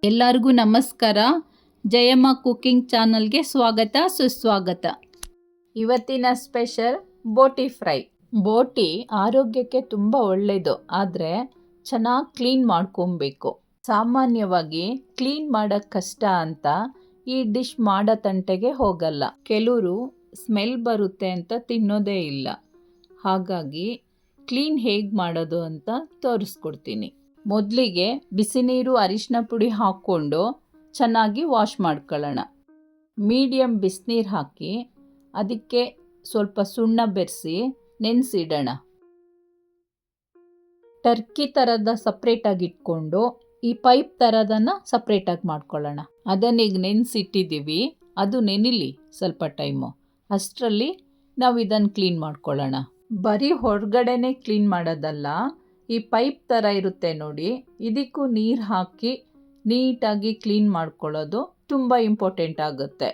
ಎಲ್ಲರಿಗೂ ನಮಸ್ಕಾರ. ಜಯಮ್ಮ ಕುಕಿಂಗ್ ಚಾನಲ್ಗೆ ಸ್ವಾಗತ ಸುಸ್ವಾಗತ. ಇವತ್ತಿನ ಸ್ಪೆಷಲ್ ಬೋಟಿ ಫ್ರೈ. ಬೋಟಿ ಆರೋಗ್ಯಕ್ಕೆ ತುಂಬ ಒಳ್ಳೆಯದು, ಆದರೆ ಚೆನ್ನಾಗಿ ಕ್ಲೀನ್ ಮಾಡ್ಕೊಬೇಕು. ಸಾಮಾನ್ಯವಾಗಿ ಕ್ಲೀನ್ ಮಾಡೋಕ್ಕೆ ಕಷ್ಟ ಅಂತ ಈ ಡಿಶ್ ಮಾಡೋ ತಂಟೆಗೆ ಹೋಗಲ್ಲ. ಕೆಲವರು ಸ್ಮೆಲ್ ಬರುತ್ತೆ ಅಂತ ತಿನ್ನೋದೇ ಇಲ್ಲ. ಹಾಗಾಗಿ ಕ್ಲೀನ್ ಹೇಗೆ ಮಾಡೋದು ಅಂತ ತೋರಿಸ್ಕೊಡ್ತೀನಿ. ಮೊದಲಿಗೆ ಬಿಸಿ ನೀರು ಅರಿಶಿನ ಪುಡಿ ಹಾಕ್ಕೊಂಡು ಚೆನ್ನಾಗಿ ವಾಶ್ ಮಾಡ್ಕೊಳ್ಳೋಣ. ಮೀಡಿಯಮ್ ಬಿಸಿನೀರು ಹಾಕಿ ಅದಕ್ಕೆ ಸ್ವಲ್ಪ ಸುಣ್ಣ ಬೆರೆಸಿ ನೆನೆಸಿಡೋಣ. ಟರ್ಕಿ ಥರದ ಸಪ್ರೇಟಾಗಿ ಇಟ್ಕೊಂಡು ಈ ಪೈಪ್ ಥರದನ್ನು ಸಪ್ರೇಟಾಗಿ ಮಾಡ್ಕೊಳ್ಳೋಣ. ಅದನ್ನೀಗ ನೆನೆಸಿಟ್ಟಿದ್ದೀವಿ, ಅದು ನೆನಿಲಿ ಸ್ವಲ್ಪ ಟೈಮು. ಅಷ್ಟರಲ್ಲಿ ನಾವು ಇದನ್ನು ಕ್ಲೀನ್ ಮಾಡ್ಕೊಳ್ಳೋಣ. ಬರೀ ಹೊರಗಡೆನೇ ಕ್ಲೀನ್ ಮಾಡೋದಲ್ಲ, ಈ ಪೈಪ್ ಥರ ಇರುತ್ತೆ ನೋಡಿ, ಇದಕ್ಕೂ ನೀರು ಹಾಕಿ ನೀಟಾಗಿ ಕ್ಲೀನ್ ಮಾಡ್ಕೊಳ್ಳೋದು ತುಂಬ ಇಂಪಾರ್ಟೆಂಟ್ ಆಗುತ್ತೆ.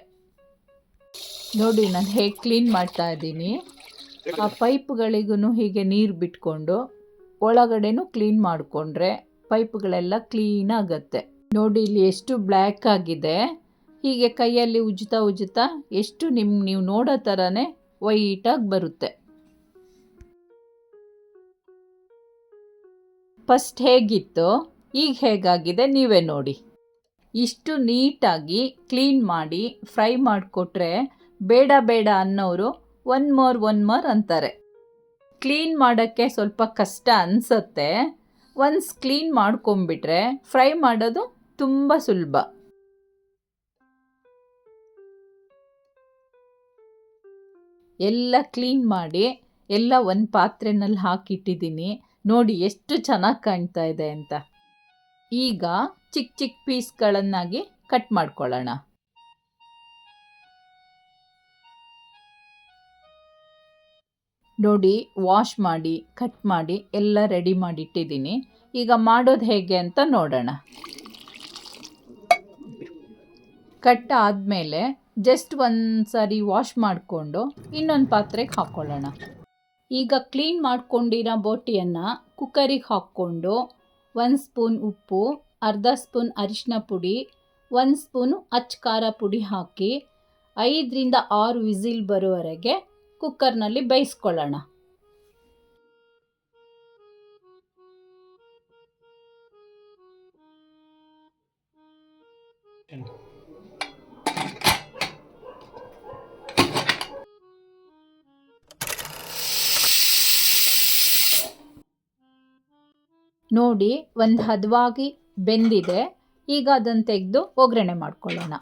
ನೋಡಿ ನಾನು ಹೇಗೆ ಕ್ಲೀನ್ ಮಾಡ್ತಾ ಇದ್ದೀನಿ. ಆ ಪೈಪ್ಗಳಿಗೂ ಹೀಗೆ ನೀರು ಬಿಟ್ಕೊಂಡು ಒಳಗಡೆನೂ ಕ್ಲೀನ್ ಮಾಡಿಕೊಂಡ್ರೆ ಪೈಪ್ಗಳೆಲ್ಲ ಕ್ಲೀನ್ ಆಗುತ್ತೆ. ನೋಡಿ ಇಲ್ಲಿ ಎಷ್ಟು ಬ್ಲ್ಯಾಕ್ ಆಗಿದೆ. ಹೀಗೆ ಕೈಯಲ್ಲಿ ಉಜ್ಜುತ್ತಾ ಎಷ್ಟು ನೀವು ನೋಡೋ ಥರನೇ ವೈಟಾಗಿ ಬರುತ್ತೆ. ಫಸ್ಟ್ ಹೇಗಿತ್ತು, ಈಗ ಹೇಗಾಗಿದೆ ನೀವೇ ನೋಡಿ. ಇಷ್ಟು ನೀಟಾಗಿ ಕ್ಲೀನ್ ಮಾಡಿ ಫ್ರೈ ಮಾಡಿಕೊಟ್ರೆ ಬೇಡ ಅನ್ನೋರು ಒನ್ ಮೋರ್ ಅಂತಾರೆ. ಕ್ಲೀನ್ ಮಾಡೋಕ್ಕೆ ಸ್ವಲ್ಪ ಕಷ್ಟ ಅನಿಸುತ್ತೆ. ಒನ್ಸ್ ಕ್ಲೀನ್ ಮಾಡ್ಕೊಂಬಿಟ್ರೆ ಫ್ರೈ ಮಾಡೋದು ತುಂಬ ಸುಲಭ. ಎಲ್ಲ ಕ್ಲೀನ್ ಮಾಡಿ ಎಲ್ಲ ಒಂದು ಪಾತ್ರೆನಲ್ಲಿ ಹಾಕಿಟ್ಟಿದ್ದೀನಿ. ನೋಡಿ ಎಷ್ಟು ಚೆನ್ನಾಗಿ ಕಾಣ್ತಾ ಇದೆ ಅಂತ. ಈಗ ಚಿಕ್ಕ ಚಿಕ್ಕ ಪೀಸ್ಗಳನ್ನಾಗಿ ಕಟ್ ಮಾಡ್ಕೊಳ್ಳೋಣ. ನೋಡಿ ವಾಶ್ ಮಾಡಿ ಕಟ್ ಮಾಡಿ ಎಲ್ಲ ರೆಡಿ ಮಾಡಿಟ್ಟಿದ್ದೀನಿ. ಈಗ ಮಾಡೋದು ಹೇಗೆ ಅಂತ ನೋಡೋಣ. ಕಟ್ ಆದಮೇಲೆ ಜಸ್ಟ್ ಒಂದು ಸಾರಿ ವಾಶ್ ಮಾಡಿಕೊಂಡು ಇನ್ನೊಂದು ಪಾತ್ರೆಗೆ ಹಾಕ್ಕೊಳ್ಳೋಣ. ಈಗ ಕ್ಲೀನ್ ಮಾಡ್ಕೊಂಡಿರೋ ಬೋಟಿಯನ್ನು ಕುಕ್ಕರಿಗೆ ಹಾಕ್ಕೊಂಡು 1 ಸ್ಪೂನ್ ಉಪ್ಪು, ಅರ್ಧ ಸ್ಪೂನ್ ಅರಿಶಿನ ಪುಡಿ, 1 ಸ್ಪೂನು ಅಚ್ಚ ಖಾರ ಪುಡಿ ಹಾಕಿ 5ರಿಂದ 6 ವಿಸಿಲ್ ಬರೋವರೆಗೆ ಕುಕ್ಕರ್ನಲ್ಲಿ ಬೇಯಿಸ್ಕೊಳ್ಳೋಣ. ನೋಡಿ ಒಂದು ಹದವಾಗಿ ಬೆಂದಿದೆ. ಈಗ ಅದನ್ನು ತೆಗೆದು ಒಗ್ಗರಣೆ ಮಾಡ್ಕೊಳ್ಳೋಣ.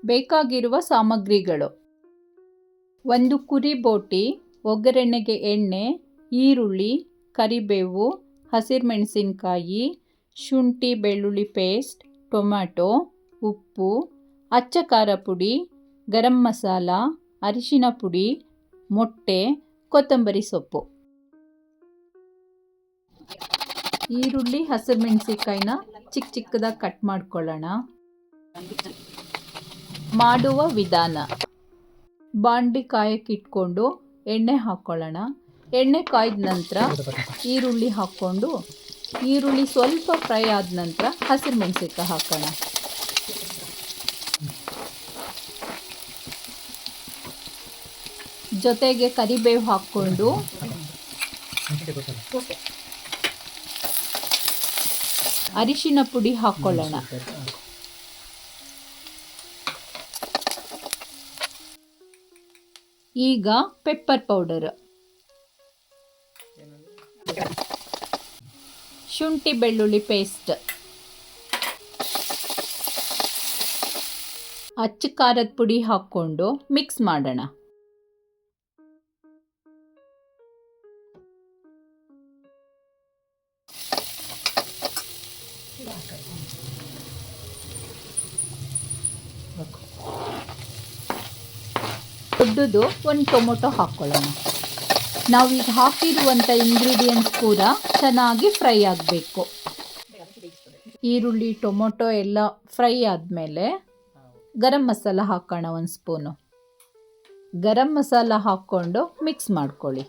ಬೇಕಾಗಿರುವ ಸಾಮಗ್ರಿಗಳು: 1 ಕುರಿ ಬೋಟಿ, ಒಗ್ಗರಣೆಗೆ ಎಣ್ಣೆ, ಈರುಳ್ಳಿ, ಕರಿಬೇವು, ಹಸಿರುಮೆಣಸಿನಕಾಯಿ, ಶುಂಠಿ ಬೆಳ್ಳುಳ್ಳಿ ಪೇಸ್ಟ್, ಟೊಮ್ಯಾಟೊ, ಉಪ್ಪು, ಅಚ್ಚ ಖಾರ ಪುಡಿ, ಗರಂ ಮಸಾಲ, ಅರಿಶಿನ ಪುಡಿ, ಮೊಟ್ಟೆ, ಕೊತ್ತಂಬರಿ ಸೊಪ್ಪು. ಈರುಳ್ಳಿ ಹಸಿರುಮೆಣಸಿನಕಾಯಿನ ಚಿಕ್ಕದಾಗಿ ಕಟ್ ಮಾಡ್ಕೊಳ್ಳೋಣ. ಮಾಡುವ ವಿಧಾನ: ಬಾಂಡ್ಲಿ ಕಾಯಕ್ಕೆ ಇಟ್ಕೊಂಡು ಎಣ್ಣೆ ಹಾಕ್ಕೊಳ್ಳೋಣ. ಎಣ್ಣೆ ಕಾಯ್ದ ನಂತರ ಈರುಳ್ಳಿ ಹಾಕ್ಕೊಂಡು ಈರುಳ್ಳಿ ಸ್ವಲ್ಪ ಫ್ರೈ ಆದ ನಂತರ ಹಸಿರುಮೆಣಸಿನಕಾಯಿ ಹಾಕೋಣ. ಜೊತೆಗೆ ಕರಿಬೇವು ಹಾಕ್ಕೊಂಡು ಅರಿಶಿನ ಪುಡಿ ಹಾಕ್ಕೊಳ್ಳೋಣ. ಈಗ ಪೆಪ್ಪರ್ ಪೌಡರ್, ಶುಂಠಿ ಬೆಳ್ಳುಳ್ಳಿ ಪೇಸ್ಟ್, ಅಚ್ಚ ಖಾರದ ಪುಡಿ ಹಾಕ್ಕೊಂಡು ಮಿಕ್ಸ್ ಮಾಡೋಣ. ದೊಡ್ಡದು 1 ಟೊಮೊಟೊ ಹಾಕ್ಕೊಳ್ಳೋಣ. ನಾವೀಗ ಹಾಕಿರುವಂಥ ಇಂಗ್ರೀಡಿಯೆಂಟ್ಸ್ ಕೂಡ ಚೆನ್ನಾಗಿ ಫ್ರೈ ಆಗಬೇಕು. ಈರುಳ್ಳಿ ಟೊಮೊಟೊ ಎಲ್ಲ ಫ್ರೈ ಆದಮೇಲೆ ಗರಂ ಮಸಾಲ ಹಾಕೋಣ 1 ಸ್ಪೂನು. ಗರಂ ಮಸಾಲ ಹಾಕ್ಕೊಂಡು ಮಿಕ್ಸ್ ಮಾಡ್ಕೊಳ್ಳಿ.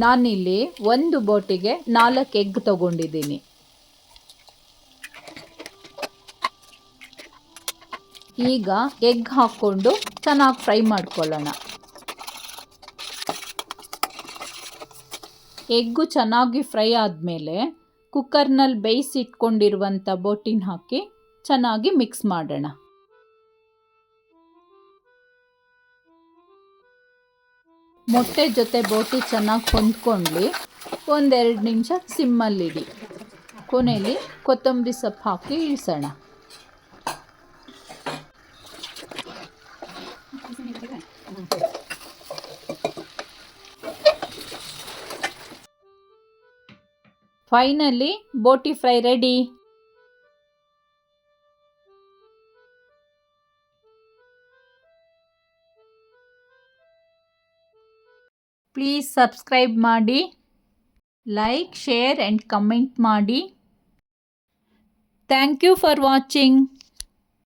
ನಾನಿಲ್ಲಿ ಒಂದು ಬೋಟಿಗೆ 4 ಎಗ್ ತಗೊಂಡಿದ್ದೀನಿ. ಈಗ ಎಗ್ ಹಾಕ್ಕೊಂಡು ಚೆನ್ನಾಗಿ ಫ್ರೈ ಮಾಡ್ಕೊಳ್ಳೋಣ. ಎಗ್ಗು ಚೆನ್ನಾಗಿ ಫ್ರೈ ಆದಮೇಲೆ ಕುಕ್ಕರ್ನಲ್ಲಿ ಬೇಯಿಸಿಟ್ಕೊಂಡಿರುವಂಥ ಬೋಟಿನ ಹಾಕಿ ಚೆನ್ನಾಗಿ ಮಿಕ್ಸ್ ಮಾಡೋಣ. ಮೊಟ್ಟೆ ಜೊತೆ ಬೋಟಿ ಚೆನ್ನಾಗಿ ಹೊಂದ್ಕೊಳ್ಳಿ. 1-2 ನಿಮಿಷ ಸಿಮ್ಮಲ್ಲಿಡಿ. ಕೊನೆಯಲ್ಲಿ ಕೊತ್ತಂಬರಿ ಸೊಪ್ಪು ಹಾಕಿ ಇಳಿಸೋಣ. Finally boti fry ready. Please subscribe ಮಾಡಿ, ಲೈಕ್, ಶೇರ್ ಆ್ಯಂಡ್ ಕಮೆಂಟ್ ಮಾಡಿ. Thank you for watching.